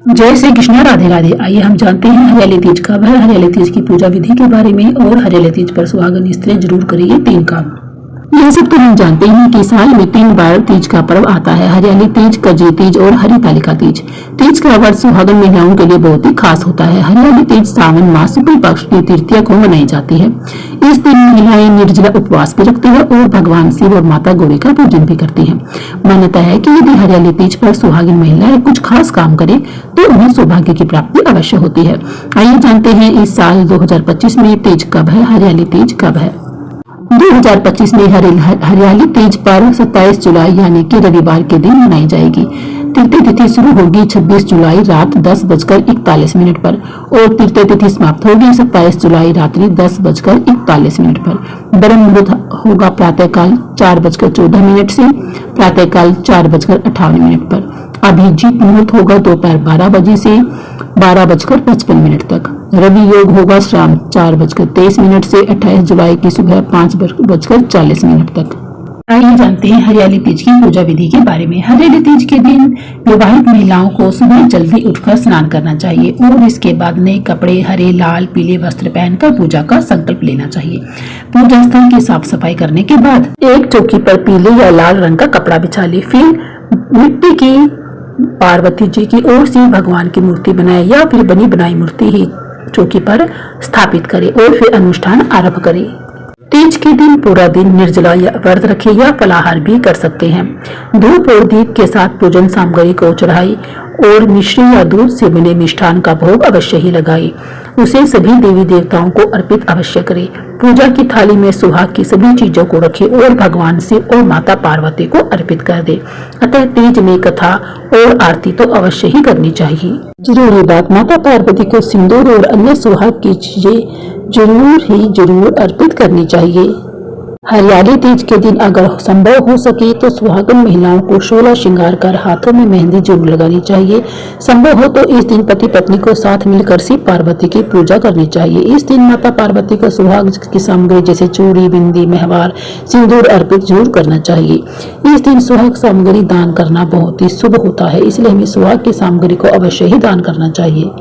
जय श्री कृष्ण, राधे राधे। आइए हम जानते हैं हरियाली तीज कब है, हरियाली तीज की पूजा विधि के बारे में और हरियाली तीज पर सुहागन स्त्रियां जरूर करेंगे 3 काम। यह सब तो हम जानते हैं कि साल में 3 बार तीज का पर्व आता है, हरियाली तीज, कजरी तीज और हरितालिका तीज। तीज का व्रत सुहागन महिलाओं के लिए बहुत ही खास होता है। हरियाली तीज सावन मास शुक्ल पक्ष की तृतीया को मनाई जाती है। इस दिन महिलाएं निर्जला उपवास भी रखती है और भगवान शिव और माता गौरी का पूजन भी करती है। मान्यता है कि यदि हरियाली तीज पर सुहागिन महिलाएं कुछ खास काम करे तो उन्हें सौभाग्य की प्राप्ति अवश्य होती है। आइए जानते हैं इस साल 2025 में तीज कब है, हरियाली तीज कब है। 2025 में हरियाली तीज पर 27 जुलाई यानी कि रविवार के दिन मनाई जाएगी। तृतीय तिथि शुरू होगी 26 जुलाई रात 10:41 पर और तृतीय तिथि समाप्त होगी 27 जुलाई रात्रि 10:41 पर। ब्रह्म मुहूर्त होगा प्रातःकाल 4:14 से प्रातःकाल 4:58 पर। अभिजीत मुहूर्त होगा दोपहर 12 बजे से 12:55 तक। रवि योग होगा शाम 4:23 से 28 जुलाई की सुबह 5:40 तक। आइए जानते हैं हरियाली तीज की पूजा विधि के बारे में। हरियाली तीज के दिन विवाहित महिलाओं को सुबह जल्दी उठकर स्नान करना चाहिए और इसके बाद नए कपड़े, हरे, लाल, पीले वस्त्र पहनकर पूजा का संकल्प लेना चाहिए। पूजा स्थल की साफ सफाई करने के बाद एक चौकी पर पीले या लाल रंग का कपड़ा बिछा ले। फिर मिट्टी की पार्वती जी की और शिव भगवान की मूर्ति बनाए या फिर बनी बनाई मूर्ति ही चौकी पर स्थापित करें और फिर अनुष्ठान आरंभ करें। तीज के दिन पूरा दिन निर्जला या व्रत रखें या फलाहार भी कर सकते हैं। धूप और दीप के साथ पूजन सामग्री को चढ़ाई और मिश्री या दूध से बने मिष्ठान का भोग अवश्य ही लगाए। उसे सभी देवी देवताओं को अर्पित अवश्य करें। पूजा की थाली में सुहाग की सभी चीजों को रखें और भगवान शिव और माता पार्वती को अर्पित कर दे। अतः तीज में कथा और आरती तो अवश्य ही करनी चाहिए। जरूरी बात, माता पार्वती को सिंदूर और अन्य सुहाग की चीजें जरूर अर्पित करनी चाहिए। हरियाली तीज के दिन अगर संभव हो सके तो सुहागन महिलाओं को 16 श्रृंगार कर हाथों में मेहंदी जरूर लगानी चाहिए। संभव हो तो इस दिन पति पत्नी को साथ मिलकर शिव पार्वती की पूजा करनी चाहिए। इस दिन माता पार्वती को सुहाग की सामग्री जैसे चूड़ी, बिंदी, मेहवार, सिंदूर अर्पित जरूर करना चाहिए। इस दिन सुहाग सामग्री दान करना बहुत ही शुभ होता है, इसलिए हमें सुहाग की सामग्री को अवश्य ही दान करना चाहिए।